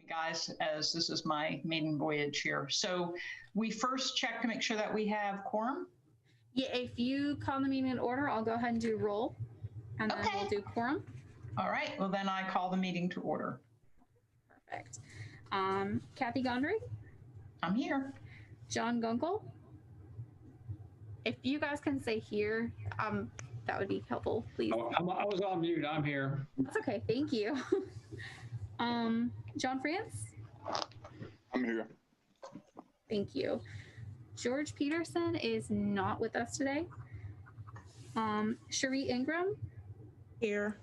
Guys, as this is my maiden voyage here. So we first check to make sure that we have quorum. Yeah, if you call the meeting in order, I'll go ahead and do roll, and then we'll do quorum. All right, well then I call the meeting to order. Perfect. Kathy Gondry? I'm here. John Gunkel? If you guys can say here, that would be helpful, please. Oh, I was on mute. I'm here. That's okay. Thank you. John France? I'm here. Thank you. George Peterson is not with us today. Cherie Ingram? Here.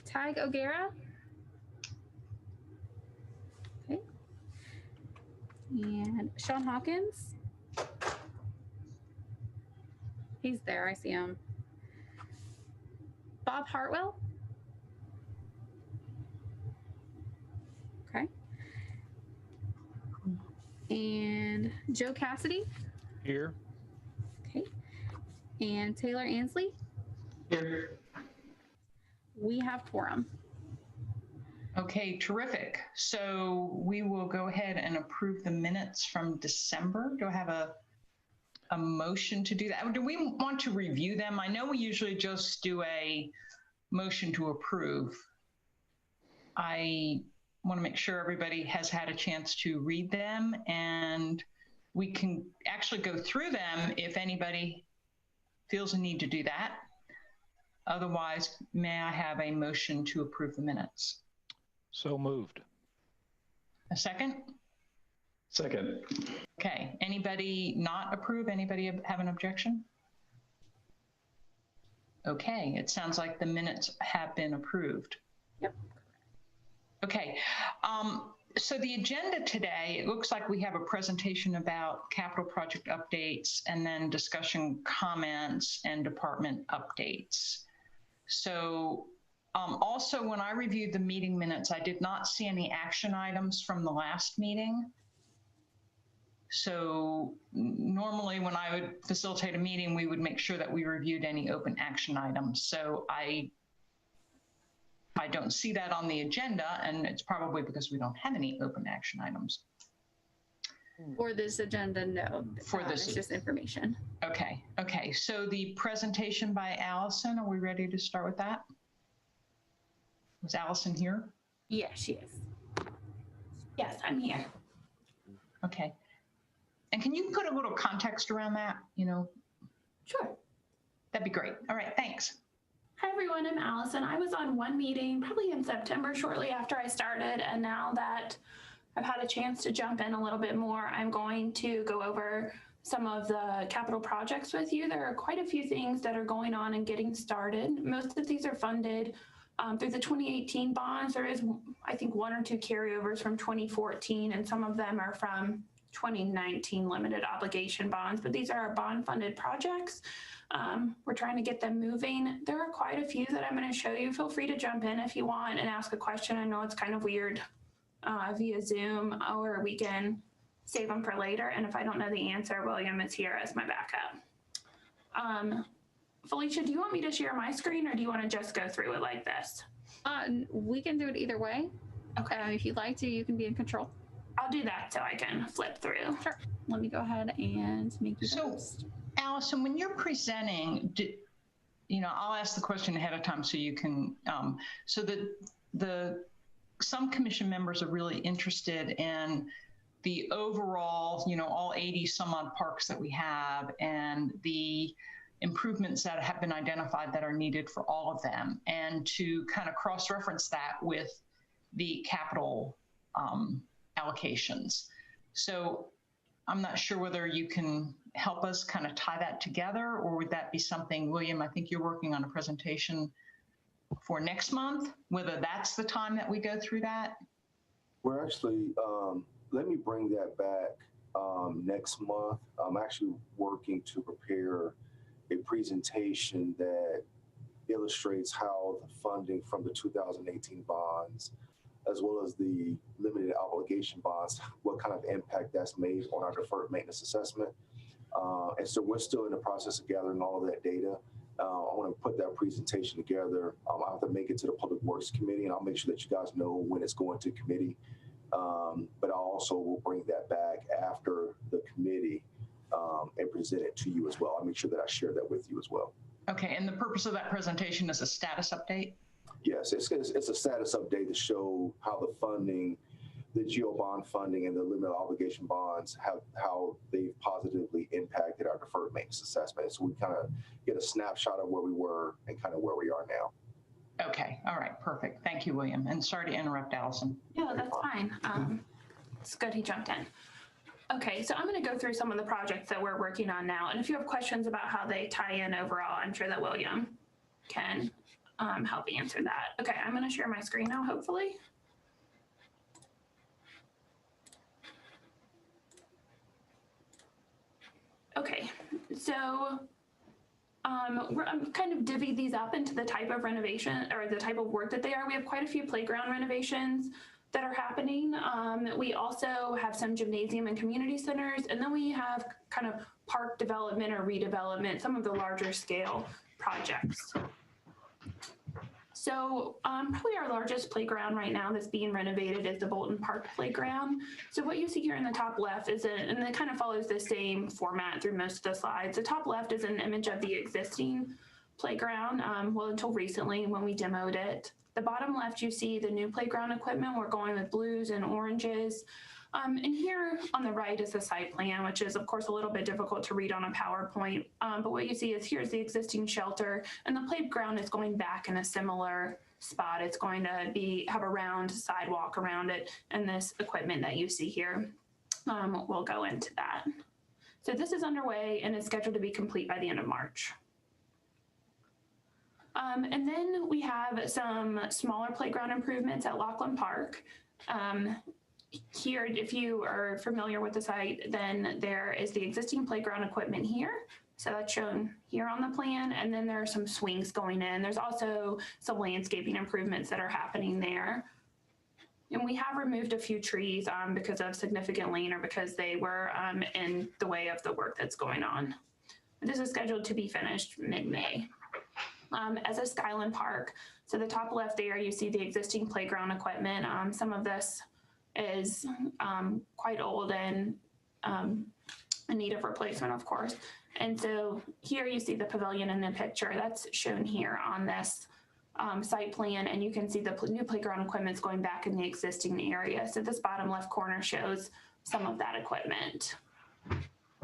Tag O'Gara? Okay. And Sean Hawkins? He's there. I see him. Bob Hartwell? Okay. And Joe Cassidy? Here. Okay. And Taylor Ansley? Here. We have quorum. Okay, terrific. So we will go ahead and approve the minutes from December. Do I have a motion to do that? Do we want to review them? I know we usually just do a motion to approve. I want to make sure everybody has had a chance to read them, and we can actually go through them if anybody feels a need to do that. Otherwise, may I have a motion to approve the minutes? So moved. A second? Second. Okay, anybody not approve? Anybody have an objection? Okay, it sounds like the minutes have been approved. Yep. Okay, so the agenda today, it looks like we have a presentation about capital project updates and then discussion comments and department updates. So also when I reviewed the meeting minutes, I did not see any action items from the last meeting. So normally when I would facilitate a meeting, we would make sure that we reviewed any open action items. So I don't see that on the agenda, and it's probably because we don't have any open action items. For this agenda, no. For this, it's just information. Okay, okay. So the presentation by Allison, are we ready to start with that? Was Allison here? Yeah, she is. Yes, I'm here. Okay. And can you put a little context around that, you know? Sure. That'd be great. All right, thanks. Hi everyone, I'm Allison. I was on one meeting probably in September shortly after I started, and now that I've had a chance to jump in a little bit more, I'm going to go over some of the capital projects with you. There are quite a few things that are going on and getting started. Most of these are funded through the 2018 bonds. There is, I think, one or two carryovers from 2014, and some of them are from 2019 limited obligation bonds, but these are our bond funded projects. We're trying to get them moving. There are quite a few that I'm going to show you. Feel free to jump in if you want and ask a question. I know it's kind of weird via Zoom, or we can save them for later. And if I don't know the answer, William is here as my backup. Felicia, do you want me to share my screen, or do you want to just go through it like this? We can do it either way. Okay. If you'd like to, you can be in control. I'll do that so I can flip through. Sure. Let me go ahead and make you host. Allison, when you're presenting, I'll ask the question ahead of time so you can, so that some commission members are really interested in the overall, all 80 some odd parks that we have and the improvements that have been identified that are needed for all of them, and to kind of cross-reference that with the capital allocations. So I'm not sure whether you can help us kind of tie that together, or would that be something, William, I think you're working on a presentation for next month, whether that's the time that we go through that? We're actually, let me bring that back next month. I'm actually working to prepare a presentation that illustrates how the funding from the 2018 bonds, as well as the limited obligation bonds, what kind of impact that's made on our deferred maintenance assessment. And so we're still in the process of gathering all of that data. I want to put that presentation together. I'll have to make it to the Public Works Committee, and I'll make sure that you guys know when it's going to committee. But I also will bring that back after the committee and present it to you as well. I'll make sure that I share that with you as well. Okay, and the purpose of that presentation is a status update? Yes, it's a status update to show how the funding, the GEO bond funding and the limited obligation bonds, how they've positively impacted our deferred maintenance assessment. So we kind of get a snapshot of where we were and kind of where we are now. Okay, all right, perfect. Thank you, William. And sorry to interrupt, Allison. Yeah, that's fine. It's good he jumped in. Okay, so I'm going to go through some of the projects that we're working on now. And if you have questions about how they tie in overall, I'm sure that William can help answer that. Okay, I'm going to share my screen now, hopefully. Okay, so I'm kind of divvied these up into the type of renovation or the type of work that they are. We have quite a few playground renovations that are happening. We also have some gymnasium and community centers, and then we have kind of park development or redevelopment, some of the larger scale projects. So probably our largest playground right now that's being renovated is the Bolton Park playground. So what you see here in the top left is, and it kind of follows the same format through most of the slides. The top left is an image of the existing playground, well, until recently when we demoed it. The bottom left, you see the new playground equipment. We're going with blues and oranges. And here on the right is the site plan, which is of course a little bit difficult to read on a PowerPoint. But what you see is here's the existing shelter, and the playground is going back in a similar spot. It's going to have a round sidewalk around it, and this equipment that you see here will go into that. So this is underway and is scheduled to be complete by the end of March. And then we have some smaller playground improvements at Lachlan Park. Here, if you are familiar with the site, then there is the existing playground equipment here. So that's shown here on the plan. And then there are some swings going in. There's also some landscaping improvements that are happening there. And we have removed a few trees because of significant rain or because they were in the way of the work that's going on. This is scheduled to be finished mid-May. As a Skyland Park, so the top left there, you see the existing playground equipment. Some of this is quite old and in need of replacement, of course. And so here you see the pavilion in the picture that's shown here on this site plan, and you can see the new playground equipment's going back in the existing area. So this bottom left corner shows some of that equipment.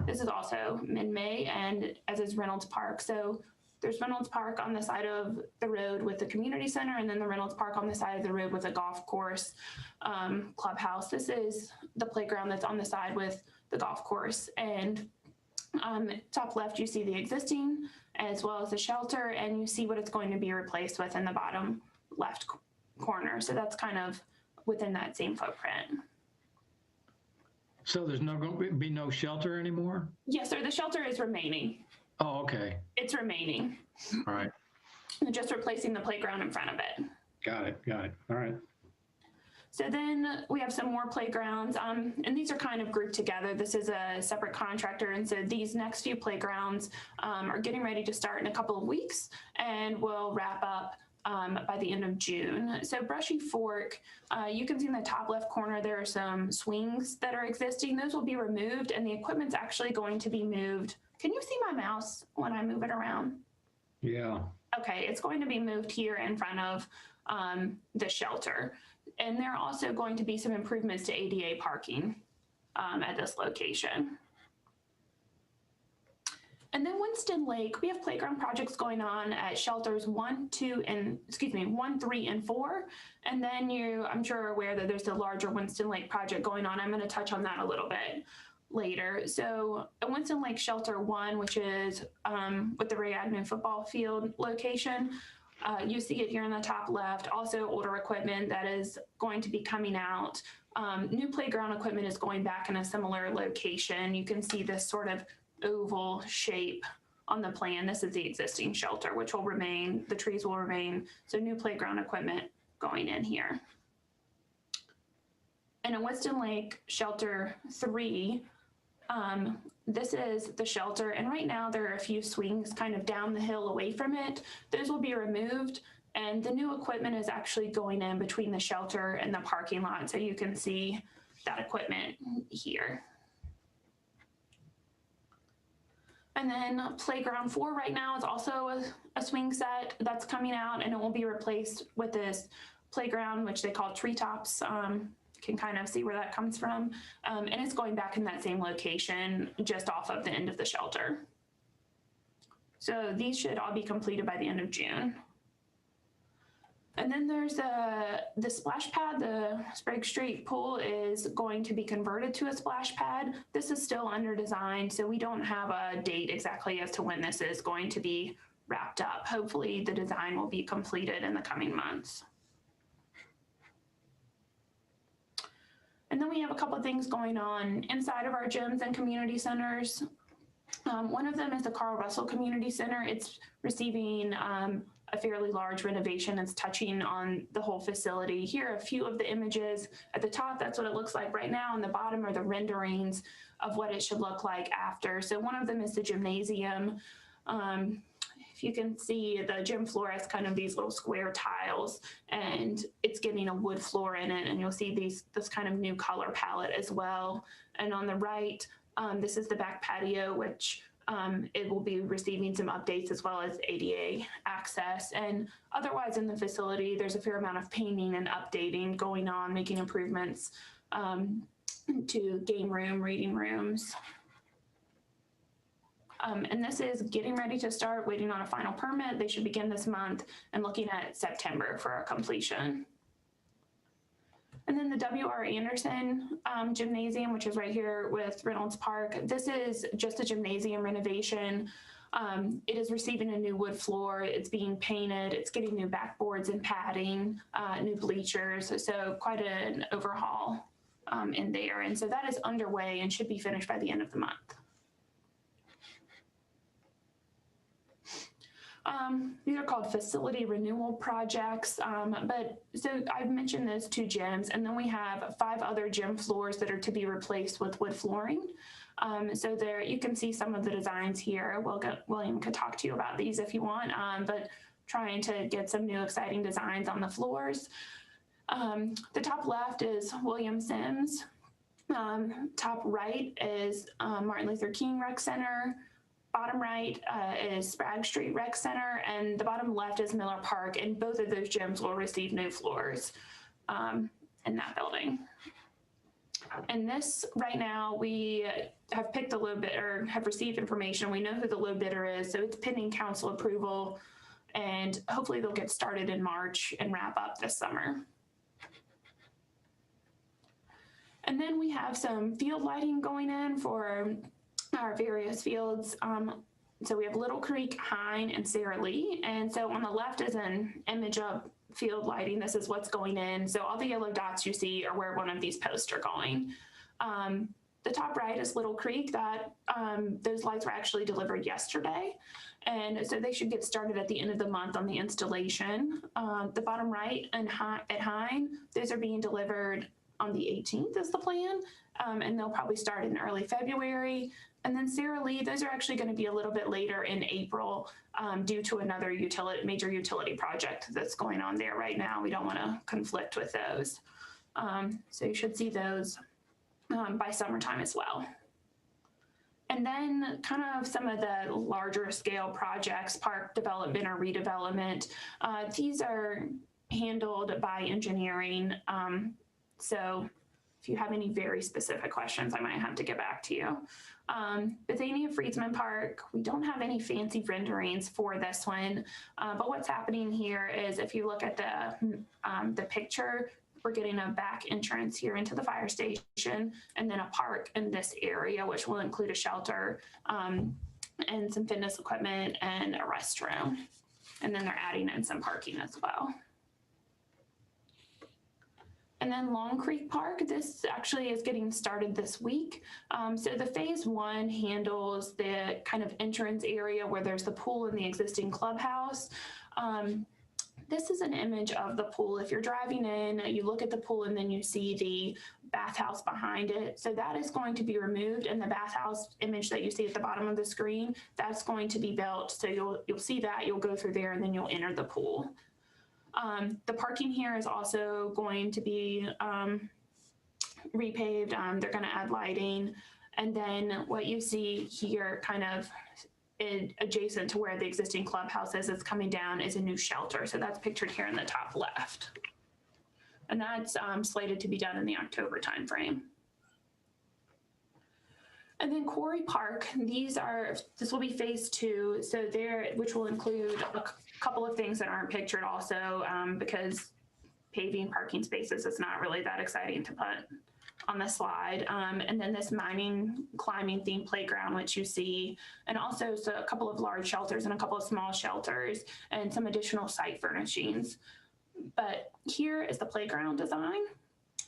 This is also mid-May, and as is Reynolds Park. So there's Reynolds Park on the side of the road with the community center, and then the Reynolds Park on the side of the road with a golf course clubhouse. This is the playground that's on the side with the golf course. And top left, you see the existing as well as the shelter, and you see what it's going to be replaced with in the bottom left corner. So that's kind of within that same footprint. So there's going to be no shelter anymore? Yes, sir. The shelter is remaining. Oh, okay. It's remaining. All right. They're just replacing the playground in front of it. Got it. Got it. All right. So then we have some more playgrounds, and these are kind of grouped together. This is a separate contractor, and so these next few playgrounds are getting ready to start in a couple of weeks and will wrap up by the end of June. So Brushy Fork, you can see in the top left corner, there are some swings that are existing. Those will be removed, and the equipment's actually going to be moved. Can you see my mouse when I move it around? Yeah. Okay, it's going to be moved here in front of the shelter. And there are also going to be some improvements to ADA parking at this location. And then Winston Lake, we have playground projects going on at shelters 1, 3, and 4. And then I'm sure are aware that there's a larger Winston Lake project going on. I'm going to touch on that a little bit later. So at Winston Lake Shelter 1, which is with the Ray Agnew football field location, you see it here in the top left. Also older equipment that is going to be coming out. New playground equipment is going back in a similar location. You can see this sort of oval shape on the plan. This is the existing shelter, which will remain. The trees will remain. So new playground equipment going in here. And in Winston Lake Shelter 3, This is the shelter, and right now there are a few swings kind of down the hill away from it. Those will be removed, and the new equipment is actually going in between the shelter and the parking lot, so you can see that equipment here. And then Playground 4 right now is also a swing set that's coming out, and it will be replaced with this playground, which they call Treetops. Can kind of see where that comes from. And it's going back in that same location just off of the end of the shelter. So these should all be completed by the end of June. And then there's the splash pad. The Sprague Street pool is going to be converted to a splash pad. This is still under design, so we don't have a date exactly as to when this is going to be wrapped up. Hopefully the design will be completed in the coming months. And then we have a couple of things going on inside of our gyms and community centers. One of them is the Carl Russell Community Center. It's receiving a fairly large renovation. It's touching on the whole facility. Here are a few of the images. At the top, that's what it looks like right now. On the bottom are the renderings of what it should look like after. So one of them is the gymnasium. If you can see, the gym floor has kind of these little square tiles, and it's getting a wood floor in it, and you'll see this kind of new color palette as well. And on the right, this is the back patio, which it will be receiving some updates as well as ADA access. And otherwise in the facility, there's a fair amount of painting and updating going on, making improvements to game room, reading rooms. And this is getting ready to start, waiting on a final permit. They should begin this month and looking at September for a completion. And then the W.R. Anderson Gymnasium, which is right here with Reynolds Park. This is just a gymnasium renovation. It is receiving a new wood floor. It's being painted. It's getting new backboards and padding, new bleachers. So quite an overhaul in there. And so that is underway and should be finished by the end of the month. These are called facility renewal projects, but so I've mentioned those 2 gyms, and then we have 5 other gym floors that are to be replaced with wood flooring. So there you can see some of the designs here. William could talk to you about these if you want, but trying to get some new exciting designs on the floors. The top left is William Sims. Top right is Martin Luther King Rec Center. Bottom right is Sprague Street Rec Center, and the bottom left is Miller Park, and both of those gyms will receive new floors in that building. And this, right now, we have picked a low bidder, have received information. We know who the low bidder is, so it's pending council approval, and hopefully they'll get started in March and wrap up this summer. And then we have some field lighting going in for our various fields. So we have Little Creek, Hine, and Sarah Lee. And so on the left is an image of field lighting. This is what's going in. So all the yellow dots you see are where one of these posts are going. The top right is Little Creek. That those lights were actually delivered yesterday. And so they should get started at the end of the month on the installation. The bottom right and at Hine, those are being delivered on the 18th is the plan. And they'll probably start in early February. And then Sarah Lee, those are actually going to be a little bit later in April due to another major utility project that's going on there right now. We don't want to conflict with those. So you should see those by summertime as well. And then kind of some of the larger scale projects, park development or redevelopment, these are handled by engineering. So if you have any very specific questions, I might have to get back to you. Bethania Friesman Park, we don't have any fancy renderings for this one, but what's happening here is if you look at the picture, we're getting a back entrance here into the fire station and then a park in this area, which will include a shelter and some fitness equipment and a restroom. And then they're adding in some parking as well. And then Long Creek Park, this actually is getting started this week. So the phase 1 handles the kind of entrance area where there's the pool and the existing clubhouse. this is an image of the pool. If you're driving in, you look at the pool and then you see the bathhouse behind it. So that is going to be removed, and the bathhouse image that you see at the bottom of the screen, that's going to be built. So you'll see that, you'll go through there and then you'll enter the pool. The parking here is also going to be repaved. They're going to add lighting. And then what you see here kind of adjacent to where the existing clubhouse is coming down is a new shelter. So that's pictured here in the top left. And that's slated to be done in the October timeframe. And then Quarry Park, this will be phase 2. So which will include a couple of things that aren't pictured also, because paving parking spaces is not really that exciting to put on the slide. And then this mining, climbing themed playground, which you see, and also a couple of large shelters and a couple of small shelters and some additional site furnishings. But here is the playground design.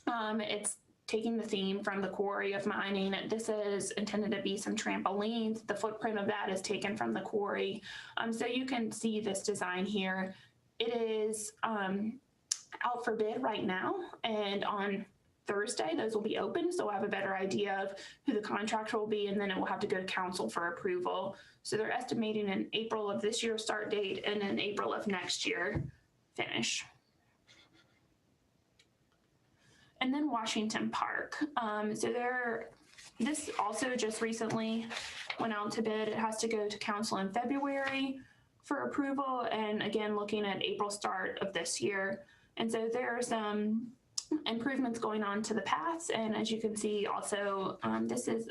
It's taking the theme from the quarry of mining. This is intended to be some trampolines. The footprint of that is taken from the quarry. So you can see this design here. It is out for bid right now, and on Thursday, those will be open. So we'll have a better idea of who the contractor will be, and then it will have to go to council for approval. So they're estimating an April of this year start date and an April of next year finish. And then Washington Park. This also just recently went out to bid. It has to go to council in February for approval, and again, looking at April start of this year. And so there are some improvements going on to the paths, and as you can see also, this is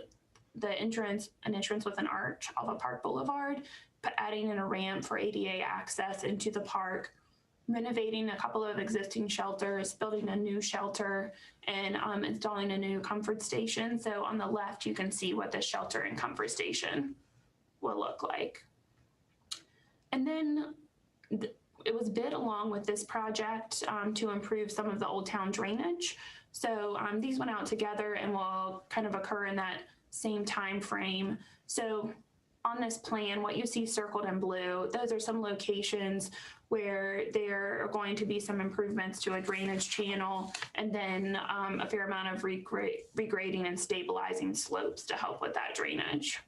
an entrance with an arch off of Park Boulevard, adding in a ramp for ADA access into the park, renovating a couple of existing shelters, building a new shelter, and installing a new comfort station. So on the left, you can see what the shelter and comfort station will look like. And then it was bid along with this project to improve some of the Old Town drainage. So these went out together and will kind of occur in that same time frame. So on this plan, what you see circled in blue, those are some locations where there are going to be some improvements to a drainage channel, and then a fair amount of regrading and stabilizing slopes to help with that drainage.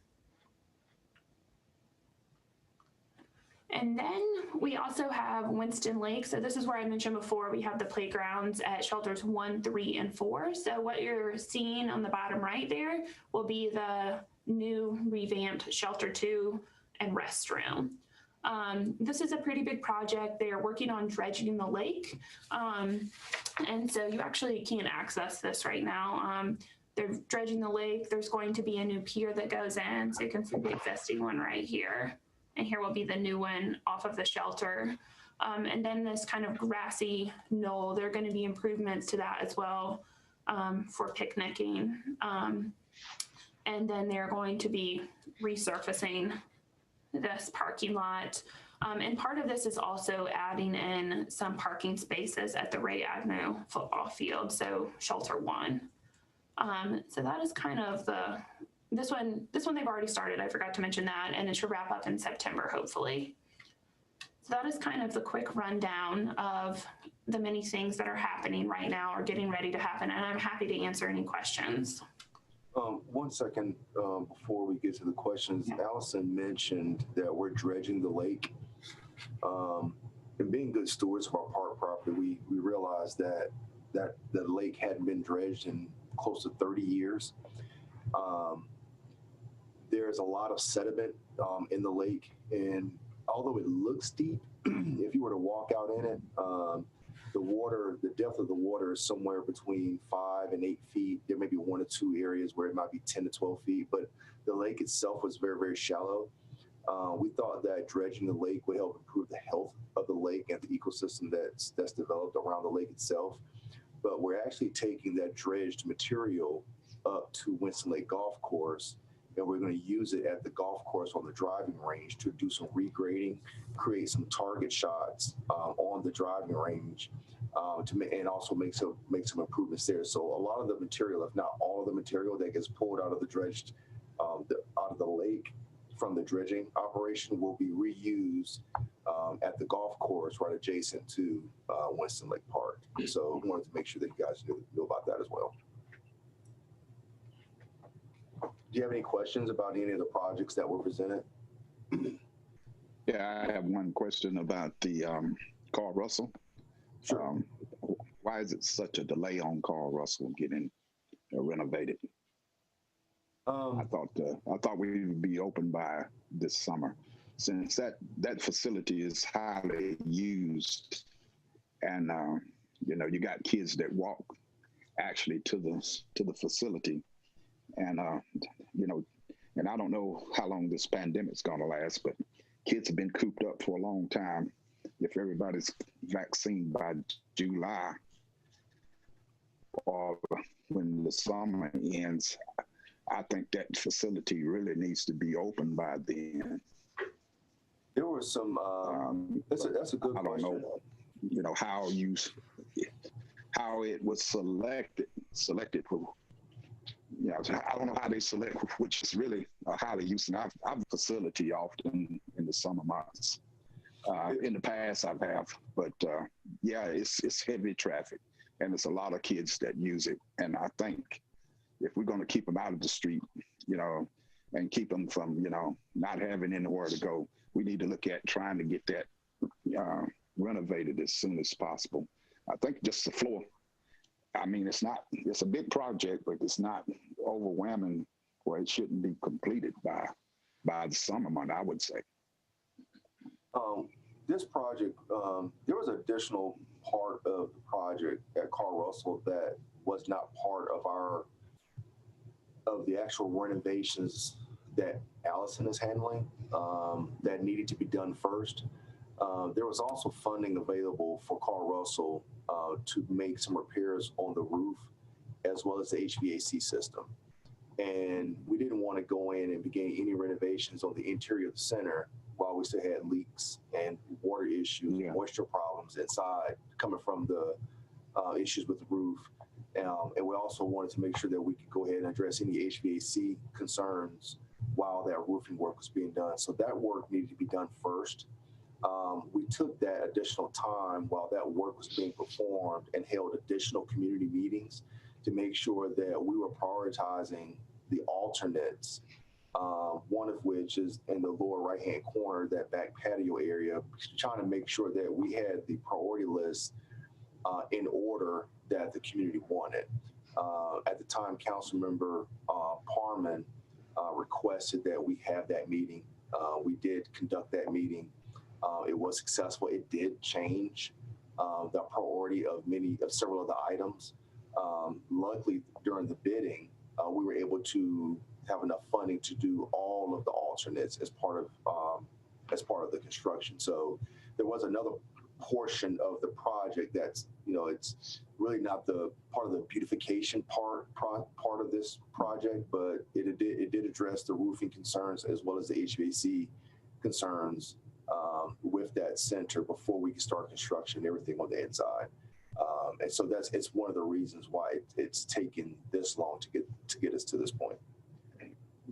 And then we also have Winston Lake. So this is where I mentioned before, we have the playgrounds at shelters 1, 3, and 4. So what you're seeing on the bottom right there will be the new revamped shelter 2 and restroom. This is a pretty big project. They are working on dredging the lake. And so you actually can't access this right now. They're dredging the lake. There's going to be a new pier that goes in. So you can see the existing one right here. And here will be the new one off of the shelter. And then this kind of grassy knoll, there are going to be improvements to that as well for picnicking. And then they're going to be resurfacing this parking lot. And part of this is also adding in some parking spaces at the Ray Avenue football field, so shelter 1. So that is kind of this one they've already started. I forgot to mention that, and it should wrap up in September, hopefully. So that is kind of the quick rundown of the many things that are happening right now or getting ready to happen, and I'm happy to answer any questions. 1 second before we get to the questions, Allison mentioned that we're dredging the lake. And being good stewards of our park property, we realized that the lake hadn't been dredged in close to 30 years. There's a lot of sediment in the lake, and although it looks deep, if you were to walk out in it, the depth of the water is somewhere between 5 and 8 feet. There may be 1 or 2 areas where it might be 10 to 12 feet, but the lake itself was very, very shallow. We thought that dredging the lake would help improve the health of the lake and the ecosystem that's developed around the lake itself. But we're actually taking that dredged material up to Winston Lake Golf Course, and we're going to use it at the golf course on the driving range to do some regrading, create some target shots on the driving range, and also make some improvements there. So a lot of the material, if not all of the material that gets pulled out of the dredged, out of the lake, from the dredging operation will be reused at the golf course right adjacent to Winston Lake Park. So we wanted to make sure that you guys knew about that as well. Do you have any questions about any of the projects that were presented? Yeah, I have one question about the Carl Russell. Sure. Why is it such a delay on Carl Russell getting renovated? I thought we would be open by this summer, since that facility is highly used, and you got kids that walk actually to the facility, and and I don't know how long this pandemic's gonna last, but kids have been cooped up for a long time. If everybody's vaccinated by July or when the summer ends, I think that facility really needs to be open by then. There was some. That's a good I don't question. know, how it was selected for. Yeah, I don't know how they select which is really a highly used. And I've facility often in the summer months. In the past, I've but yeah, it's heavy traffic, and it's a lot of kids that use it. And I think if we're going to keep them out of the street, and keep them from, not having anywhere to go, we need to look at trying to get that renovated as soon as possible. I think just the floor. I mean, it's a big project, but it's not overwhelming where it shouldn't be completed by the summer month, I would say. This project, there was an additional part of the project at Carl Russell that was not part of the actual renovations that Allison is handling, that needed to be done first. There was also funding available for Carl Russell to make some repairs on the roof as well as the HVAC system. And we didn't want to go in and begin any renovations on the interior of the center while we still had leaks and water issues, moisture problems inside coming from the issues with the roof. And we also wanted to make sure that we could go ahead and address any HVAC concerns while that roofing work was being done. So that work needed to be done first. We took that additional time while that work was being performed and held additional community meetings to make sure that we were prioritizing the alternates, one of which is in the lower right-hand corner, that back patio area, trying to make sure that we had the priority list in order that the community wanted. At the time, Councilmember Parman requested that we have that meeting. We did conduct that meeting. It was successful. It did change the priority of several of the items. Luckily, during the bidding, we were able to have enough funding to do all of the alternates as part of the construction. So there was another portion of the project that's, it's really not the part of the beautification part of this project, but it did address the roofing concerns as well as the HVAC concerns with that center before we can start construction and everything on the inside. And so it's one of the reasons why it's taken this long to get us to this point.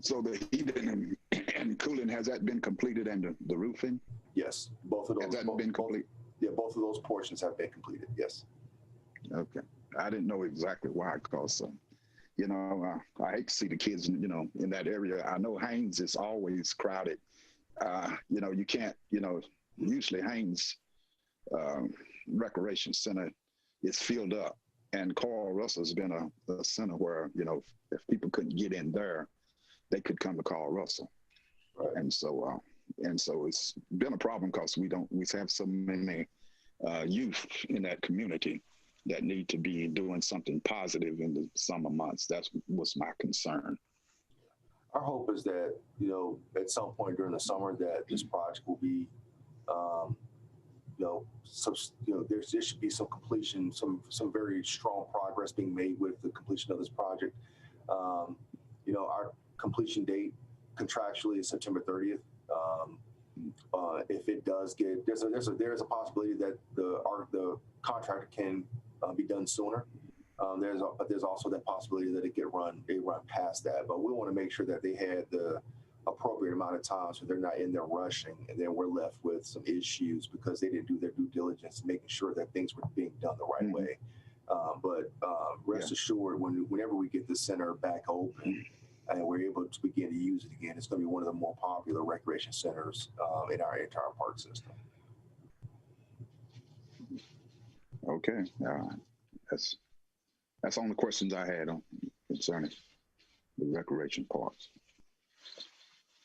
So the heating and cooling, has that been completed, and the roofing? Yes, both of those. Has that been complete? Yeah, both of those portions have been completed. Yes. Okay. I didn't know exactly why, because I hate to see the kids, in that area. I know Haynes is always crowded. You can't, usually Haynes Recreation Center is filled up, and Carl Russell's been a center where, if people couldn't get in there, they could come to Carl Russell. Right. And so it's been a problem because we have so many youth in that community that need to be doing something positive in the summer months. That was my concern. Our hope is that, at some point during the summer, that this project will be, there should be some completion, some very strong progress being made with the completion of this project. Our completion date contractually is September 30th. If it does get, there's a possibility that the contractor can be done sooner. But there's also that possibility that it run past that. But we want to make sure that they had the appropriate amount of time so they're not in there rushing, and then we're left with some issues because they didn't do their due diligence, making sure that things were being done the right way. But rest assured, whenever we get the center back open and we're able to begin to use it again, it's going to be one of the more popular recreation centers in our entire park system. Okay, that's all the questions I had on concerning the recreation parks.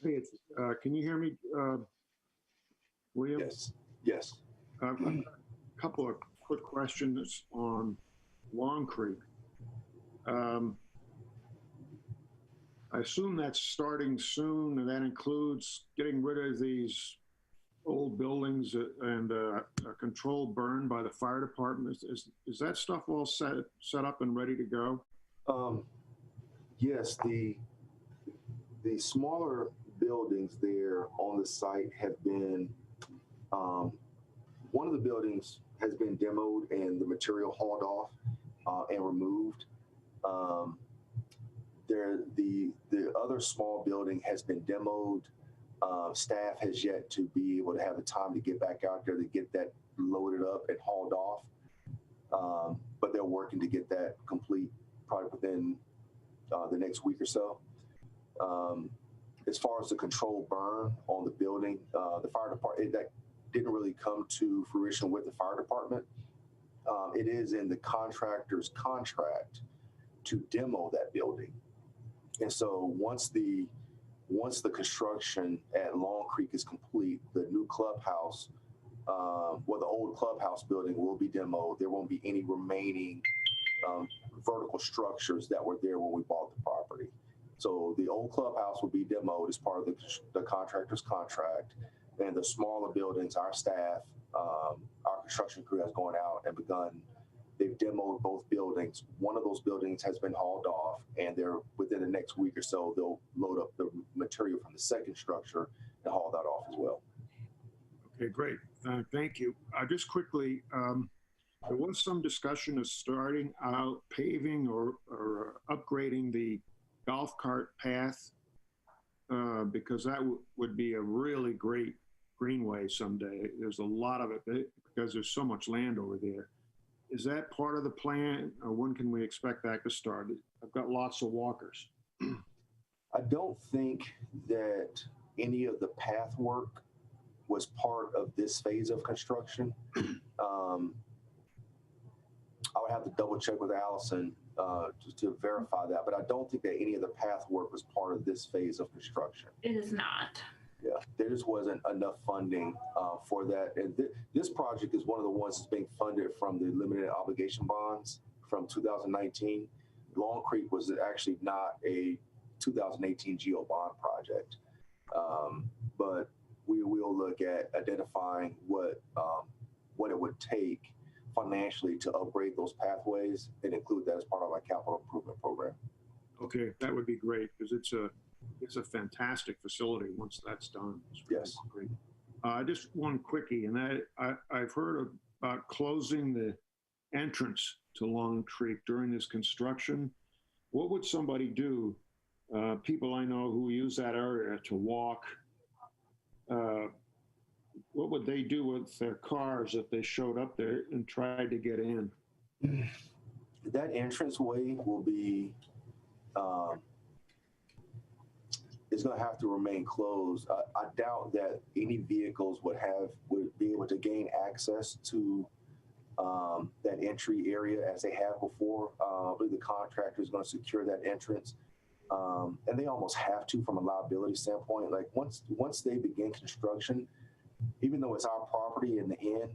Hey, can you hear me, William? Yes. Yes. I've got a couple of quick questions on Long Creek. I assume that's starting soon, and that includes getting rid of these old buildings and a controlled burn by the fire department. Is that stuff all set up and ready to go? Yes, the smaller buildings there on the site have been, one of the buildings has been demoed and the material hauled off and removed. The other small building has been demoed. Staff has yet to be able to have the time to get back out there to get that loaded up and hauled off. But they're working to get that complete probably within the next week or so. As far as the controlled burn on the building, the fire department, that didn't really come to fruition with the fire department. It is in the contractor's contract to demo that building. And so once the construction at Long Creek is complete, the new clubhouse, the old clubhouse building will be demoed. There won't be any remaining vertical structures that were there when we bought the property. So the old clubhouse will be demoed as part of the contractor's contract, and the smaller buildings, our staff, our construction crew has gone out and begun. They've demoed both buildings. One of those buildings has been hauled off, and they're within the next week or so, they'll load up the material from the second structure and haul that off as well. Okay, great. Thank you. Just quickly, there was some discussion of starting out paving or upgrading the golf cart path because that would be a really great greenway someday. There's a lot of it because there's so much land over there. Is that part of the plan, or when can we expect that to start? I've got lots of walkers. I don't think that any of the path work was part of this phase of construction. I would have to double check with Allison to verify that, but I don't think that any of the path work was part of this phase of construction. It is not. Yeah, there just wasn't enough funding for that. And this project is one of the ones that's being funded from the limited obligation bonds from 2019. Long Creek was actually not a 2018 GO bond project, but we will look at identifying what it would take financially to upgrade those pathways and include that as part of our capital improvement program. Okay, that would be great because it's a fantastic facility once that's done. Really Yes. great. Just one quickie, and that I've heard about closing the entrance to Long Creek during this construction. What would somebody do? People I know who use that area to walk, what would they do with their cars if they showed up there and tried to get in? That entranceway will be, it's going to have to remain closed. I doubt that any vehicles would be able to gain access to that entry area as they have before. I believe the contractor is going to secure that entrance. And they almost have to from a liability standpoint. Like once they begin construction, even though it's our property in the end,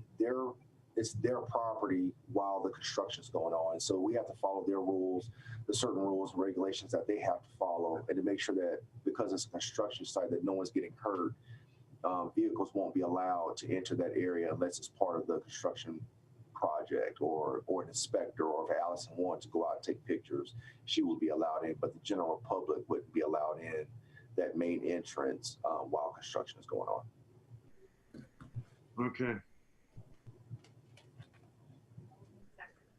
it's their property while the construction is going on. And so we have to follow their rules, the certain rules and regulations that they have to follow, and to make sure that because it's a construction site that no one's getting hurt, vehicles won't be allowed to enter that area unless it's part of the construction project or an inspector, or if Allison wanted to go out and take pictures, she would be allowed in, but the general public wouldn't be allowed in that main entrance while construction is going on. Okay.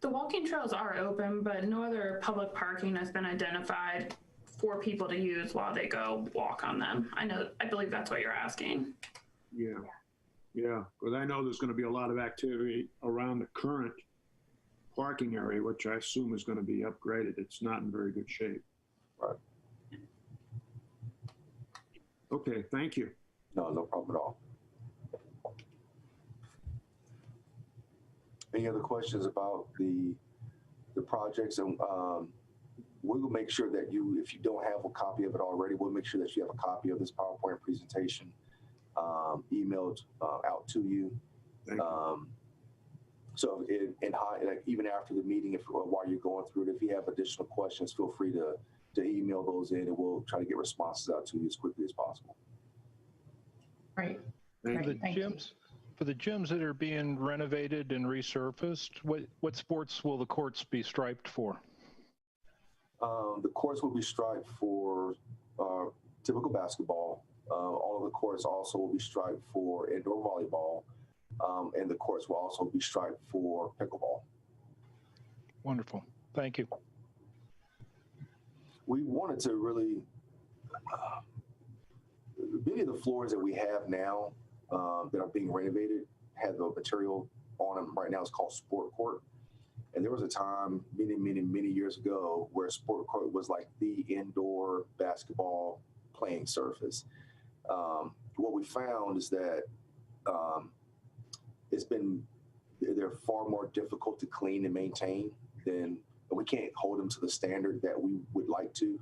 The walking trails are open, but no other public parking has been identified for people to use while they go walk on them. I believe that's what you're asking. Yeah, because I know there's going to be a lot of activity around the current parking area, which I assume is going to be upgraded. It's not in very good shape. Right. Okay, thank you. No problem at all. Any other questions about the projects? And we will make sure that if you don't have a copy of it already, we'll make sure that you have a copy of this PowerPoint presentation emailed out to you. Thank you. So even after the meeting, while you're going through it, if you have additional questions, feel free to email those in, and we'll try to get responses out to you as quickly as possible. Great. Thank you. Thank you. For the gyms that are being renovated and resurfaced, what sports will the courts be striped for? The courts will be striped for typical basketball. All of the courts also will be striped for indoor volleyball, and the courts will also be striped for pickleball. Wonderful. Thank you. We wanted to really, many of the floors that we have now that are being renovated have the material on them right now. It's called sport court. And there was a time many years ago where sport court was like the indoor basketball playing surface. What we found is that they're far more difficult to clean and maintain and we can't hold them to the standard that we would like to.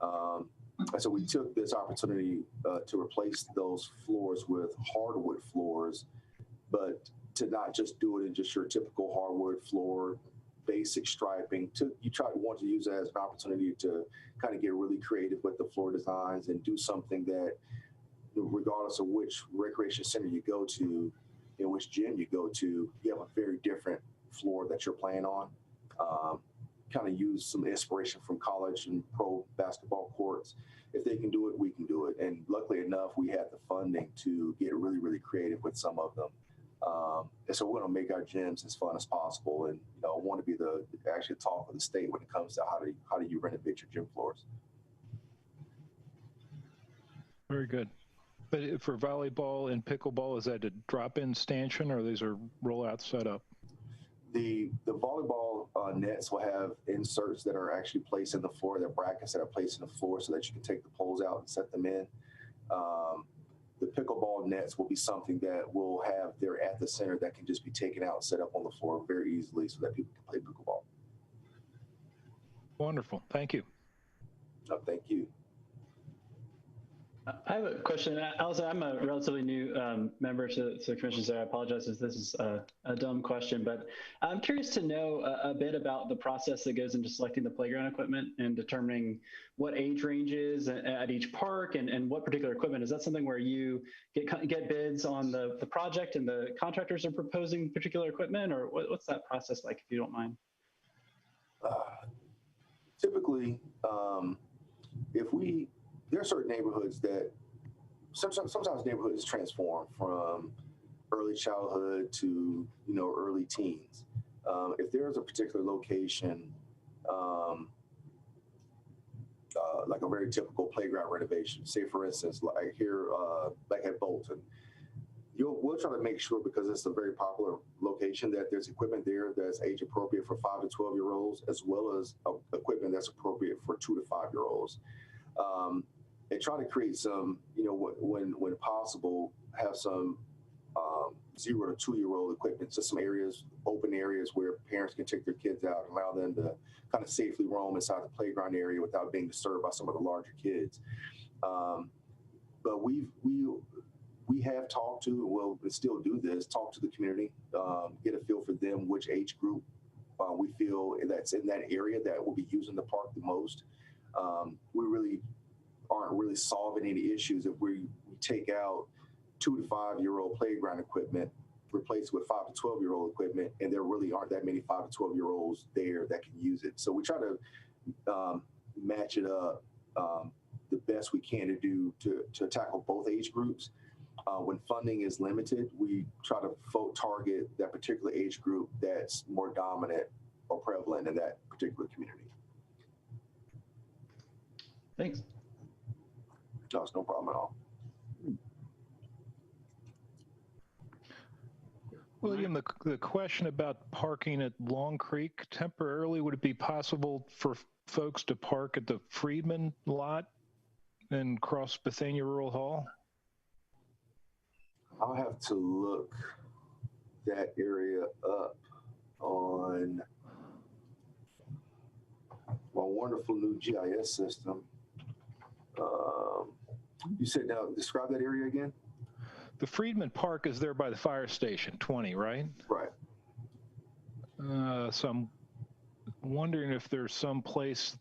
And so we took this opportunity to replace those floors with hardwood floors, but to not just do it in just your typical hardwood floor, basic striping. Want to use it as an opportunity to kind of get really creative with the floor designs and do something that, regardless of which recreation center you go to, in which gym you go to, you have a very different floor that you're playing on. Kind of use some inspiration from college and pro basketball courts. If they can do it, we can do it. And luckily enough, we had the funding to get really creative with some of them. And so we're going to make our gyms as fun as possible. And want to be the actual talk of the state when it comes to how do you renovate your gym floors. Very good. But for volleyball and pickleball, is that a drop-in stanchion or these are rollout setup? The volleyball nets will have inserts that are actually placed in the floor, they're brackets that are placed in the floor so that you can take the poles out and set them in. The pickleball nets will be something that we'll have there at the center that can just be taken out and set up on the floor very easily so that people can play pickleball. Wonderful. Thank you. Thank you. I have a question. Allison, I'm a relatively new member to the commission, so I apologize if this is a dumb question, but I'm curious to know a bit about the process that goes into selecting the playground equipment and determining what age ranges at each park and what particular equipment. Is that something where you get bids on the project and the contractors are proposing particular equipment, or what's that process like, if you don't mind? Typically, there are certain neighborhoods that sometimes neighborhoods transform from early childhood to early teens. If there's a particular location, like a very typical playground renovation, say for instance, like here, like at Bolton, we'll try to make sure, because it's a very popular location, that there's equipment there that's age appropriate for 5 to 12-year-olds, as well as equipment that's appropriate for 2 to 5-year-olds. And try to create some, when possible, have some 0 to 2-year-old equipment, just some areas, open areas where parents can take their kids out and allow them to kind of safely roam inside the playground area without being disturbed by some of the larger kids. But we have talked to, well, we still do this, talk to the community, get a feel for them, which age group we feel that's in that area that will be using the park the most. We really aren't really solving any issues if we take out 2 to 5-year-old playground equipment, replace it with 5 to 12-year-old equipment, and there really aren't that many 5 to 12-year-olds there that can use it. So we try to match it up the best we can to tackle both age groups. When funding is limited, we try to target that particular age group that's more dominant or prevalent in that particular community. Thanks. No, it's no problem at all. William, the question about parking at Long Creek temporarily, would it be possible for folks to park at the Friedman lot and cross Bethania Rural Hall? I'll have to look that area up on my wonderful new GIS system. You said, now describe that area again. The Friesman Park is there by the fire station, 20, right? Right. So I'm wondering if there's some place.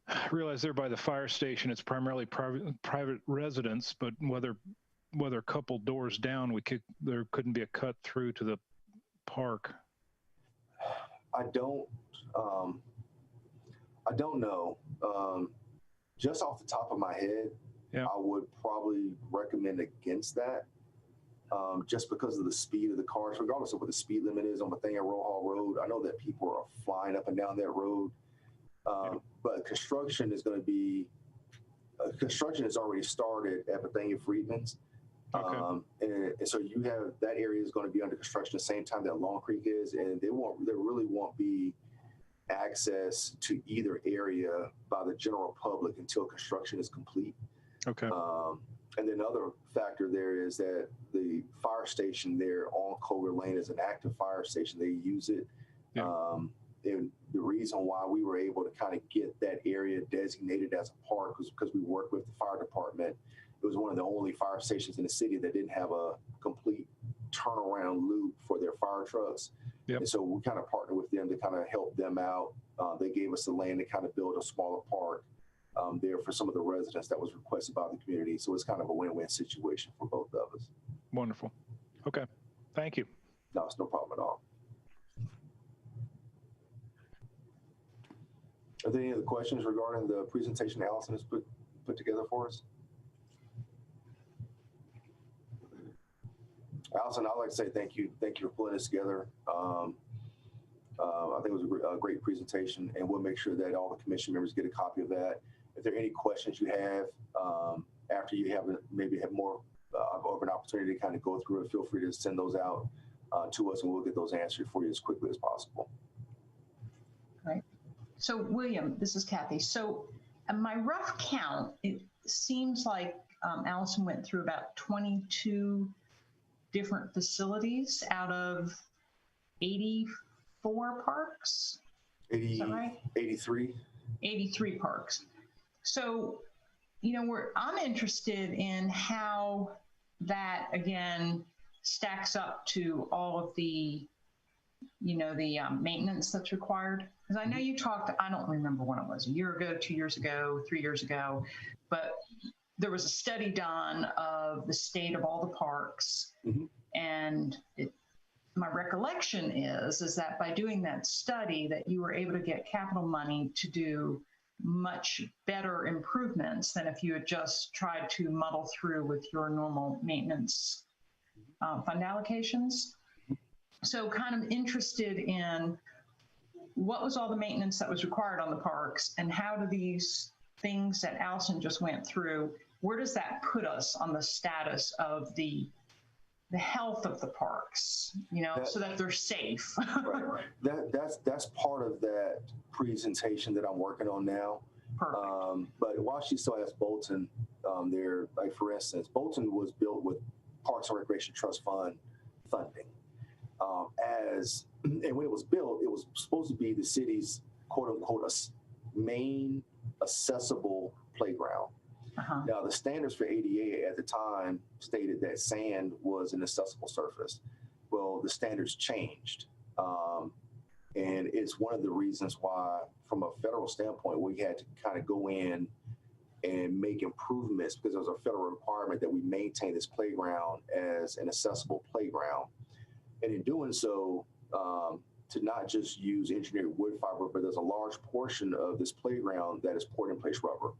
I realize there by the fire station, it's primarily private residence, but whether a couple doors down, there couldn't be a cut through to the park. I don't know. Just off the top of my head, yeah. I would probably recommend against that, just because of the speed of the cars, regardless of what the speed limit is on Bethania Rural Hall Road. I know that people are flying up and down that road, but construction is going to be, construction has already started at Bethania Friedman's. Okay. And so you have, that area is going to be under construction the same time that Long Creek is, and there really won't be access to either area by the general public until construction is complete. Okay. And then another factor there is that the fire station there on Colbert Lane is an active fire station. They use it. Yeah. And the reason why we were able to kind of get that area designated as a park was because we worked with the fire department. It was one of the only fire stations in the city that didn't have a complete turnaround loop for their fire trucks. Yep. And so we kind of partnered with them to kind of help them out. They gave us the land to kind of build a smaller park there for some of the residents that was requested by the community. So it's kind of a win-win situation for both of us. Wonderful. Okay. Thank you. No, it's no problem at all. Are there any other questions regarding the presentation Allison has put together for us? Allison, I'd like to say thank you. Thank you for pulling this together. I think it was a great presentation, and we'll make sure that all the commission members get a copy of that. If there are any questions you have after you have more of an opportunity to kind of go through it, feel free to send those out to us, and we'll get those answered for you as quickly as possible. Right. So, William, this is Kathy. So, my rough count, it seems like Allison went through about 22 different facilities out of 84 parks. Is that right? 83. 83 parks. So, I'm interested in how that again stacks up to all of the, the maintenance that's required. Because I know you talked, I don't remember when it was, a year ago, 2 years ago, 3 years ago, but there was a study done of the state of all the parks. Mm-hmm. And my recollection is that by doing that study that you were able to get capital money to do much better improvements than if you had just tried to muddle through with your normal maintenance fund allocations. So kind of interested in what was all the maintenance that was required on the parks, and how do these things that Allison just went through, where does that put us on the status of the health of the parks, so that they're safe? Right. That's part of that presentation that I'm working on now. Perfect. But while she still has Bolton there, like for instance, Bolton was built with Parks and Recreation Trust Fund funding. And when it was built, it was supposed to be the city's quote unquote main accessible playground. Uh-huh. Now, the standards for ADA at the time stated that sand was an accessible surface. Well, the standards changed. And it's one of the reasons why, from a federal standpoint, we had to kind of go in and make improvements, because there was a federal requirement that we maintain this playground as an accessible playground. And in doing so, to not just use engineered wood fiber, but there's a large portion of this playground that is poured in place rubber.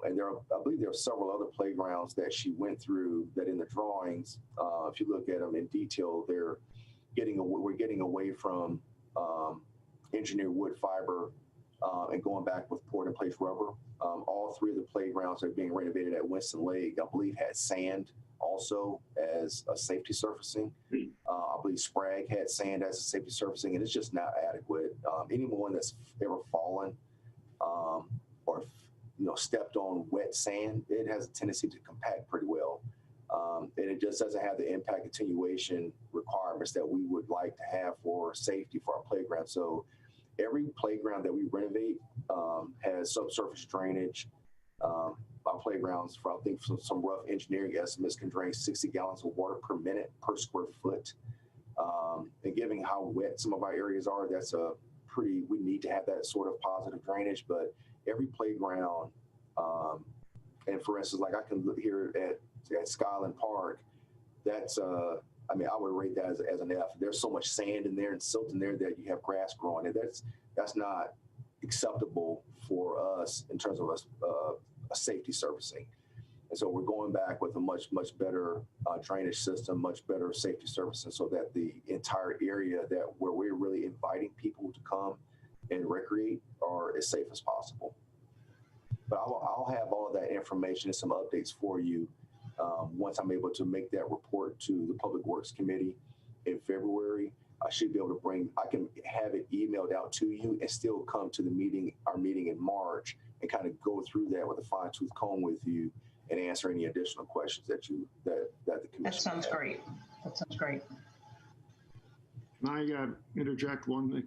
And I believe there are several other playgrounds that she went through that in the drawings, if you look at them in detail, we're getting away from engineered wood fiber and going back with poured in place rubber. All three of the playgrounds that are being renovated at Winston Lake, I believe, had sand also as a safety surfacing. I believe Sprague had sand as a safety surfacing, and it's just not adequate. Anyone that's ever fallen or stepped on wet sand, it has a tendency to compact pretty well. And it just doesn't have the impact attenuation requirements that we would like to have for safety for our playground. So every playground that we renovate has subsurface drainage. Our playgrounds, for I think some rough engineering estimates, can drain 60 gallons of water per minute per square foot. And given how wet some of our areas are, that's we need to have that sort of positive drainage. But every playground, and for instance, like I can look here at Skyland Park, that's I would rate that as an F. There's so much sand in there and silt in there that you have grass growing, and that's not acceptable for us in terms of a safety surfacing. And so we're going back with a much better drainage system, much better safety surfacing, so that the entire area where we're really inviting people to come and recreate are as safe as possible. But I'll have all of that information and some updates for you once I'm able to make that report to the Public Works Committee in February. I should be able to I can have it emailed out to you and still come to our meeting in March, and kind of go through that with a fine-tooth comb with you and answer any additional questions that the commission. That sounds great. That sounds great. Can I interject one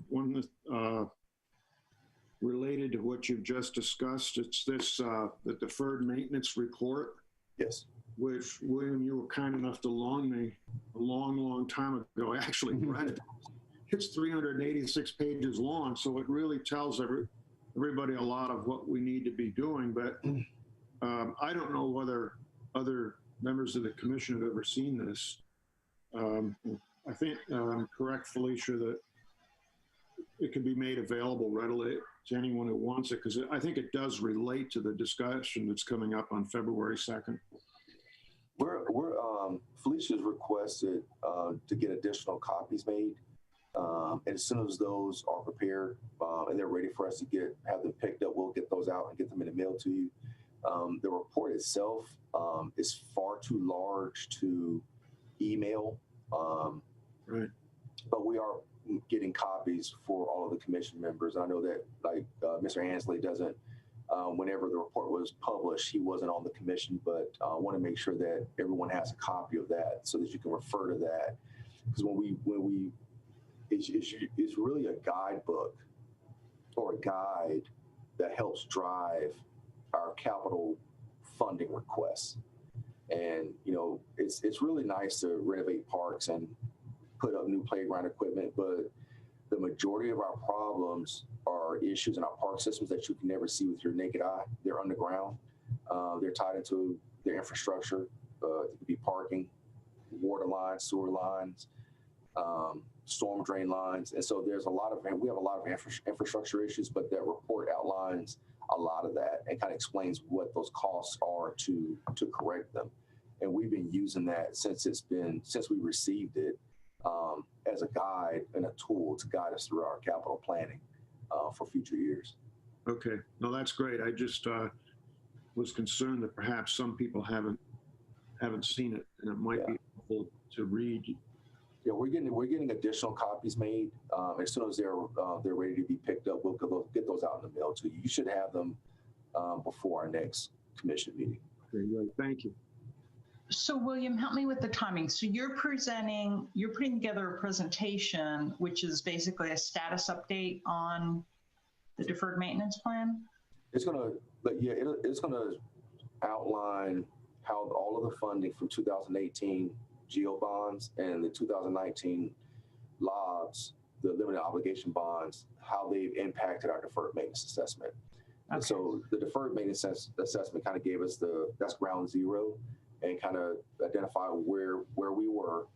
related to what you've just discussed? It's this the deferred maintenance report. Yes. Which, William, you were kind enough to loan me a long time ago. I actually read it. It's 386 pages long, so it really tells everybody a lot of what we need to be doing. But I don't know whether other members of the commission have ever seen this. I think correct, Felicia, that it can be made available readily to anyone who wants it, because I think it does relate to the discussion that's coming up on February 2nd. Felicia's requested to get additional copies made. And as soon as those are prepared and they're ready for us to have them picked up, we'll get those out and get them in the mail to you. The report itself is far too large to email. Right. But we are getting copies for all of the commission members. I know that, like, Mr. Ansley doesn't, whenever the report was published, he wasn't on the commission, but I want to make sure that everyone has a copy of that so that you can refer to that. Because it's really a guidebook or a guide that helps drive our capital funding requests. And, it's really nice to renovate parks and put up new playground equipment, but the majority of our problems are issues in our park systems that you can never see with your naked eye. They're underground. They're tied into their infrastructure. It could be parking, water lines, sewer lines, storm drain lines. And so we have a lot of infrastructure issues, but that report outlines a lot of that and kind of explains what those costs are to correct them. And we've been using that since we received it as a guide and a tool to guide us through our capital planning for future years. Okay, no, that's great. I just was concerned that perhaps some people haven't seen it, and it might be helpful to read. Yeah, we're getting additional copies made. As soon as they're ready to be picked up, we'll get those out in the mail to you. You should have them before our next commission meeting. Okay, great. Thank you. So William, help me with the timing. So you're putting together a presentation, which is basically a status update on the deferred maintenance plan? It's going to outline how all of the funding from 2018 GEO bonds and the 2019 LOBs, the limited obligation bonds, how they've impacted our deferred maintenance assessment. Okay. And so the deferred maintenance assessment kind of gave us that's ground zero, and kind of identify where we were.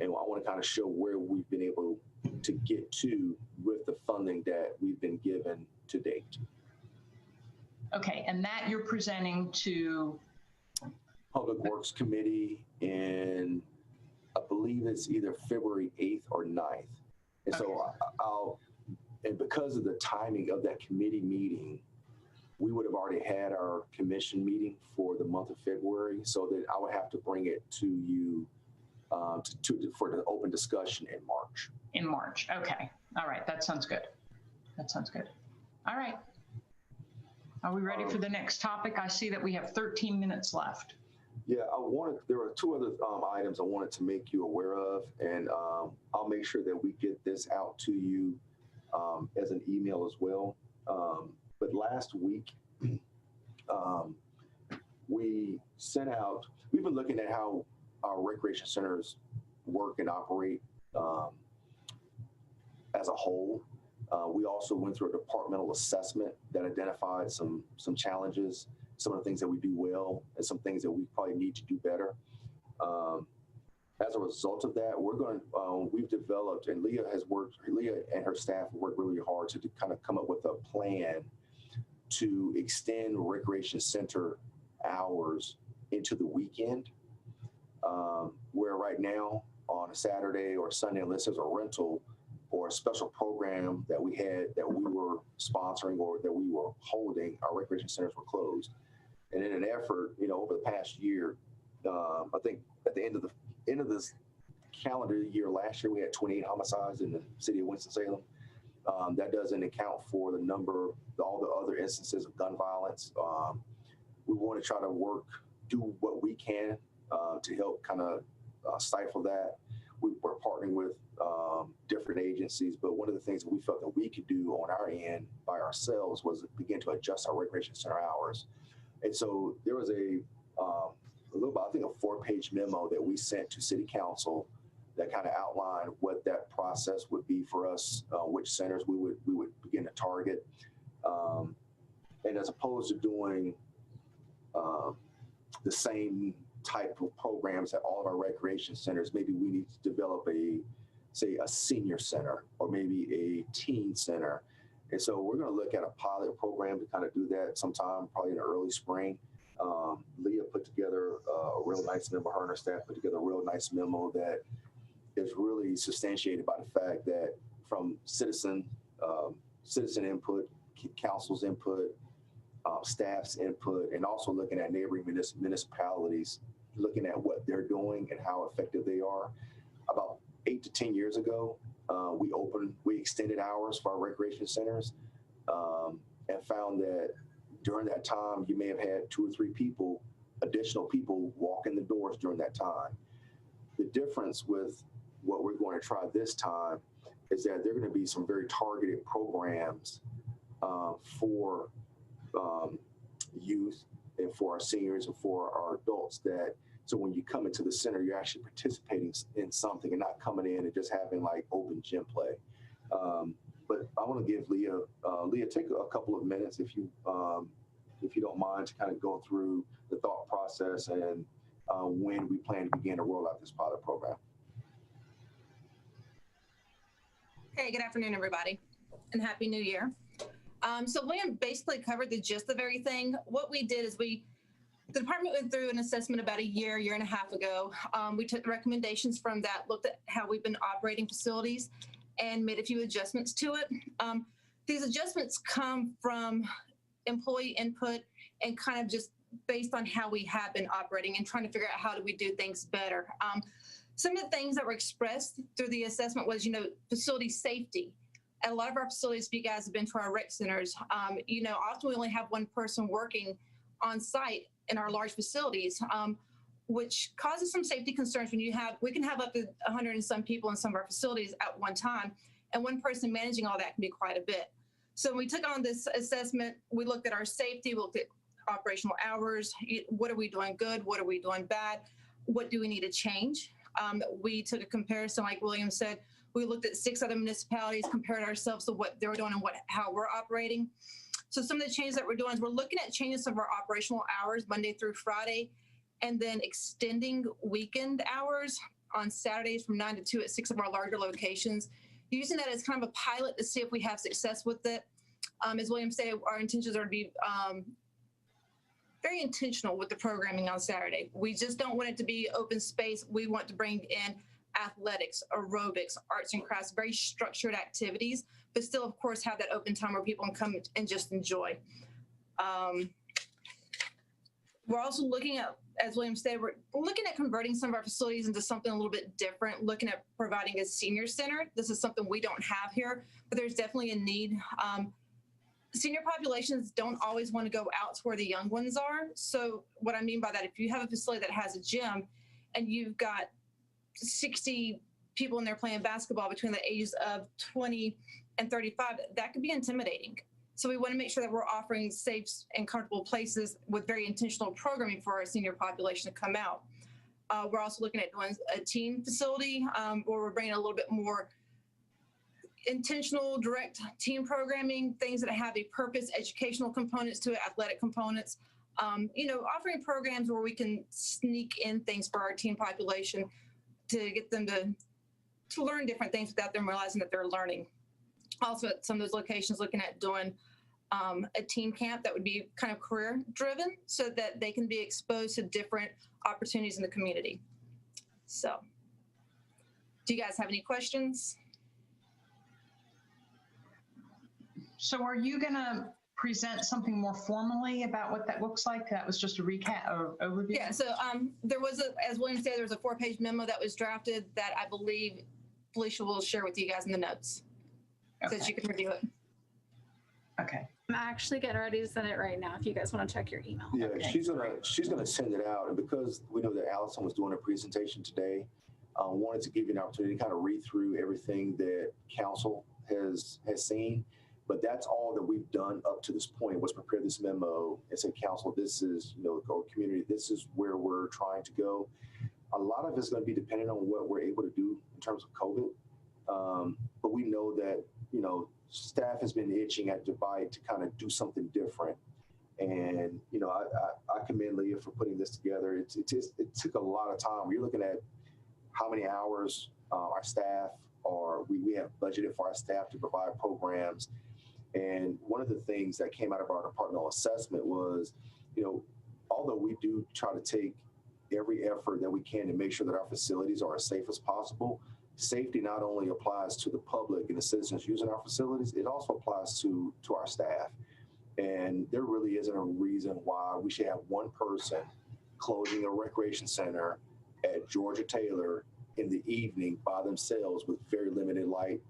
And I want to kind of show where we've been able to get to with the funding that we've been given to date. Okay, and that you're presenting to Public Works Committee in, I believe it's either February 8th or 9th. And okay. So And because of the timing of that committee meeting, we would have already had our commission meeting for the month of February, so that I would have to bring it to you for the open discussion in March. In March. Okay. All right. That sounds good. That sounds good. All right. Are we ready for the next topic? I see that we have 13 minutes left. Yeah, there were two other items I wanted to make you aware of, and I'll make sure that we get this out to you as an email as well. But last week, we sent out, we've been looking at how our recreation centers work and operate as a whole. We also went through a departmental assessment that identified some challenges, some of the things that we do well, and some things that we probably need to do better. As a result of that, we've developed, and Leah and her staff have worked really hard to kind of come up with a plan to extend recreation center hours into the weekend, where right now on a Saturday or Sunday, unless there's a rental or a special program that we were sponsoring or that we were holding, our recreation centers were closed. And in an effort, over the past year, I think at the end of this calendar year last year, we had 28 homicides in the city of Winston-Salem. That doesn't account for all the other instances of gun violence. We want to try to do what we can to help kind of stifle that. We're partnering with different agencies, but one of the things that we felt that we could do on our end by ourselves was begin to adjust our recreation center hours. And so there was I think a 4-page memo that we sent to City Council that kind of outlined what that process would be for us, which centers we would begin to target. And as opposed to doing the same type of programs at all of our recreation centers, maybe we need to develop a senior center or maybe a teen center. And so we're going to look at a pilot program to kind of do that sometime, probably in the early spring. Leah put together a real nice memo, her and her staff put together a real nice memo that is really substantiated by the fact that from citizen input, council's input, staff's input, and also looking at neighboring municipalities, looking at what they're doing and how effective they are. About 8 to 10 years ago, we extended hours for our recreation centers, and found that during that time, you may have had 2 or 3 additional people walk in the doors during that time. The difference with what we're going to try this time is that there are going to be some very targeted programs for youth and for our seniors and for our adults, so when you come into the center, you're actually participating in something and not coming in and just having like open gym play. But I want to give Leah, take a couple of minutes if you don't mind, to kind of go through the thought process and when we plan to begin to roll out this pilot program. Hey, good afternoon, everybody, and Happy New Year. So William basically covered the gist of everything. What we did is the department went through an assessment about a year and a half ago. We took recommendations from that, looked at how we've been operating facilities, and made a few adjustments to it. These adjustments come from employee input and kind of just based on how we have been operating and trying to figure out how do we do things better. Some of the things that were expressed through the assessment was, facility safety. At a lot of our facilities, if you guys have been to our rec centers, often we only have one person working on site in our large facilities, which causes some safety concerns when we can have up to 100 and some people in some of our facilities at one time, and one person managing all that can be quite a bit. So when we took on this assessment, we looked at our safety, we looked at operational hours, what are we doing good, what are we doing bad, what do we need to change? We took a comparison, like William said, we looked at 6 other municipalities, compared ourselves to what they're doing and how we're operating. So some of the changes that we're doing is we're looking at changing some of our operational hours Monday through Friday, and then extending weekend hours on Saturdays from 9 to 2 at 6 of our larger locations, using that as kind of a pilot to see if we have success with it. As William said, our intentions are to be very intentional with the programming on Saturday. We just don't want it to be open space. We want to bring in athletics, aerobics, arts and crafts, very structured activities, but still, of course, have that open time where people can come and just enjoy. We're also looking at, as William said, we're looking at converting some of our facilities into something a little bit different, looking at providing a senior center. This is something we don't have here, but there's definitely a need. Senior populations don't always want to go out to where the young ones are. So what I mean by that, if you have a facility that has a gym and you've got 60 people in there playing basketball between the ages of 20 and 35, that could be intimidating. So we want to make sure that we're offering safe and comfortable places with very intentional programming for our senior population to come out. We're also looking at doing a teen facility where we're bringing a little bit more intentional, direct teen programming, things that have a purpose, educational components to it, athletic components, offering programs where we can sneak in things for our teen population to get them to learn different things without them realizing that they're learning. Also at some of those locations, looking at doing a teen camp that would be kind of career driven so that they can be exposed to different opportunities in the community. So, do you guys have any questions? So are you going to present something more formally about what that looks like? That was just a recap or overview? Yeah, so there was, as William said, there was a 4-page memo that was drafted that I believe Felicia will share with you guys in the notes so that you can review it. Okay. I'm actually getting ready to send it right now if you guys want to check your email. Yeah, okay. she's gonna send it out. And because we know that Allison was doing a presentation today, wanted to give you an opportunity to kind of read through everything that council has seen. But that's all that we've done up to this point, was prepare this memo and say, council, this is, our community, this is where we're trying to go. A lot of it's going to be dependent on what we're able to do in terms of COVID. But we know that, staff has been itching at Dubai to kind of do something different. And, I commend Leah for putting this together. It took a lot of time. We're looking at how many hours our staff we have budgeted for our staff to provide programs. And one of the things that came out of our departmental assessment was, although we do try to take every effort that we can to make sure that our facilities are as safe as possible, safety not only applies to the public and the citizens using our facilities, it also applies to our staff. And there really isn't a reason why we should have one person closing a recreation center at Georgia Taylor in the evening by themselves with very limited light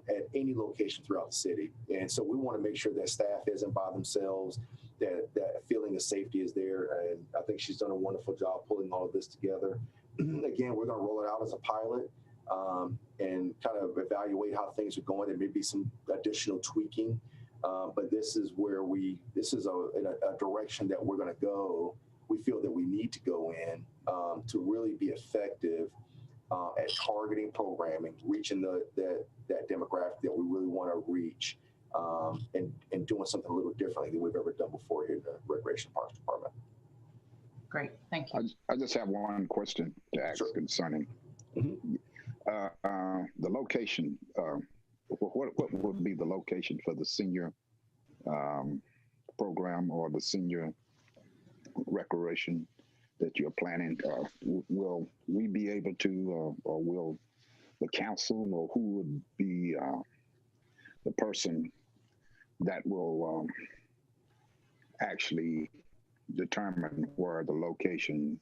at any location throughout the city. And so we want to make sure that staff isn't by themselves, that feeling of safety is there. And I think she's done a wonderful job pulling all of this together. Again, we're going to roll it out as a pilot and kind of evaluate how things are going. There may be some additional tweaking, but this is where this is a direction that we're going to go. We feel that we need to go in to really be effective at targeting programming, reaching that demographic that we really want to reach, and doing something a little differently than we've ever done before here in the Recreation Parks Department. Great, thank you. I just have one question to ask concerning the location. What would be the location for the senior program or the senior recreation that you're planning? Will we be able to, or will the council, or who would be the person that will actually determine where the location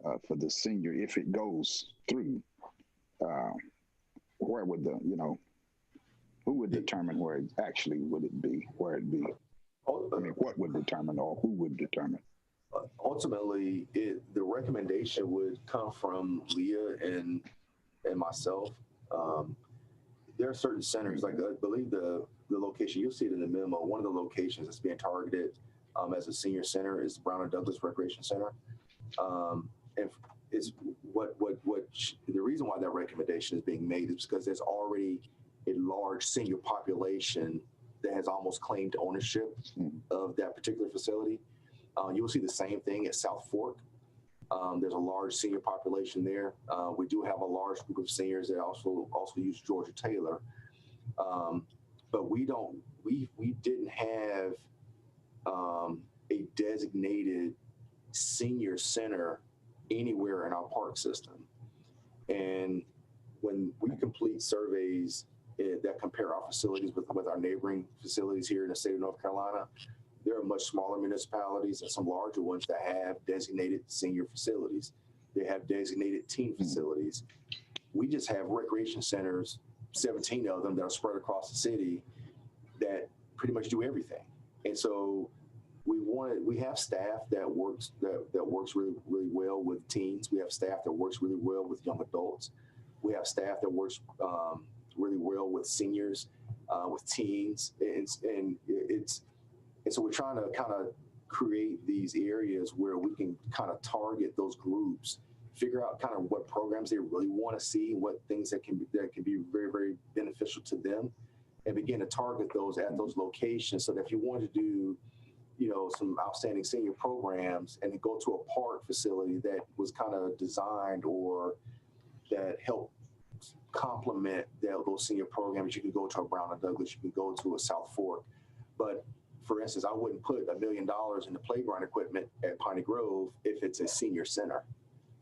for the senior, if it goes through, where would who would determine where it actually where it'd be? I mean, what would determine, or who would determine? Ultimately, the recommendation would come from Leah and myself. There are certain centers, like I believe the location, you'll see it in the memo, one of the locations that's being targeted as a senior center is Brown and Douglas Recreation Center. And is the reason why that recommendation is being made is because there's already a large senior population that has almost claimed ownership of that particular facility. You will see the same thing at South Fork. There's a large senior population there. We do have a large group of seniors that also use Georgia Taylor. But we didn't have a designated senior center anywhere in our park system. And when we complete surveys that compare our facilities with our neighboring facilities here in the state of North Carolina. There are much smaller municipalities and some larger ones that have designated senior facilities. They have designated teen facilities. We just have recreation centers, 17 of them that are spread across the city that pretty much do everything. And so we have staff that works really, really well with teens. We have staff that works really well with young adults. We have staff that works really well with seniors, with teens, and so we're trying to kind of create these areas where we can kind of target those groups, figure out kind of what programs they really want to see, what things that can be very, very beneficial to them, and begin to target those at those locations. So that if you want to do, some outstanding senior programs and go to a park facility that was kind of designed or that helped complement those senior programs, you can go to a Brown and Douglas, you can go to a South Fork. But for instance, I wouldn't put $1 million in the playground equipment at Piney Grove if it's a senior center.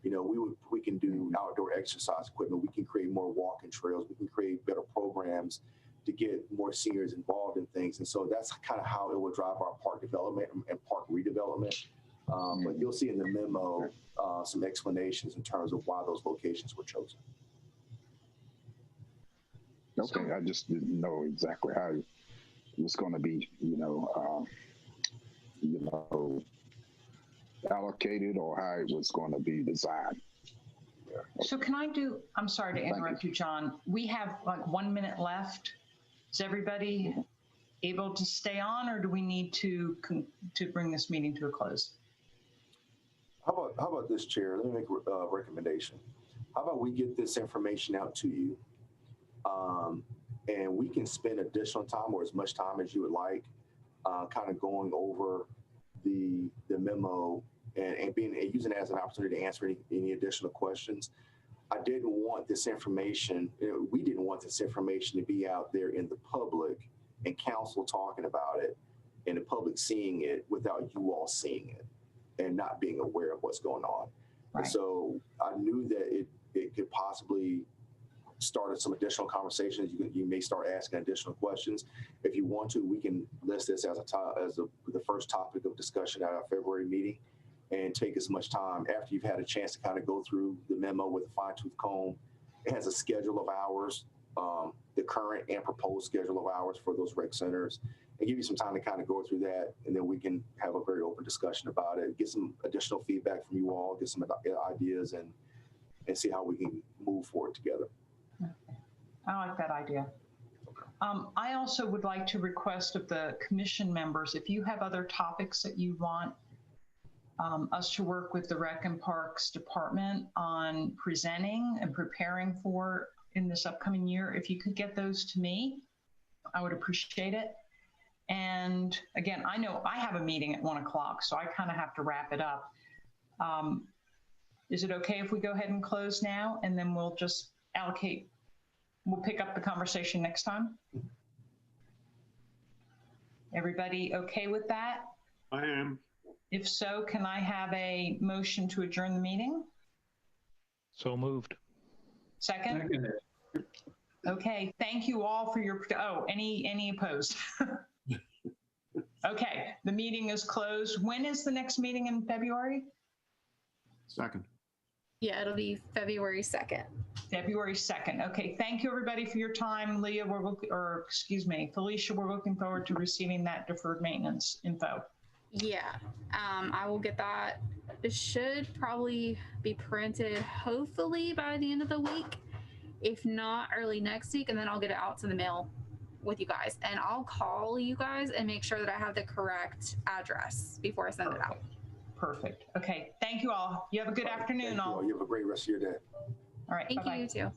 We can do outdoor exercise equipment. We can create more walking trails. We can create better programs to get more seniors involved in things. And so that's kind of how it will drive our park development and park redevelopment. But you'll see in the memo some explanations in terms of why those locations were chosen. Okay, I just didn't know exactly how it was going to be, allocated or how it was going to be designed. So I'm sorry to interrupt you, John. We have like 1 minute left. Is everybody able to stay on, or do we need to bring this meeting to a close? How about this, Chair? Let me make a recommendation. How about we get this information out to you, and we can spend additional time or as much time as you would like, kind of going over the memo and using it as an opportunity to answer any additional questions. I didn't want this information, we didn't want this information to be out there in the public and council talking about it and the public seeing it without you all seeing it and not being aware of what's going on. Right. And so I knew that it could possibly start some additional conversations. You may start asking additional questions. If you want to, we can list this as the first topic of discussion at our February meeting and take as much time after you've had a chance to kind of go through the memo with a fine-tooth comb. It has a schedule of hours, the current and proposed schedule of hours for those rec centers, and give you some time to kind of go through that, and then we can have a very open discussion about it, get some additional feedback from you all, get some ideas, and see how we can move forward together. I like that idea. I also would like to request of the commission members, if you have other topics that you want us to work with the Rec and Parks Department on presenting and preparing for in this upcoming year, if you could get those to me, I would appreciate it. And again, I know I have a meeting at 1 o'clock, so I kind of have to wrap it up. Is it okay if we go ahead and close now, and then we'll just we'll pick up the conversation next time? Everybody okay with that? I am. If so, can I have a motion to adjourn the meeting? So moved. Second? Okay, thank you all for your, any opposed? Okay, the meeting is closed. When is the next meeting in February? 2nd. Yeah, it'll be February 2nd. February 2nd. Okay, thank you everybody for your time. Leah, Felicia, we're looking forward to receiving that deferred maintenance info. Yeah, I will get that. It should probably be printed hopefully by the end of the week, if not early next week, and then I'll get it out to the mail with you guys. And I'll call you guys and make sure that I have the correct address before I send it out. Perfect. Okay, thank you all. You have a good afternoon. You have a great rest of your day. All right, thank bye-bye. you, you too.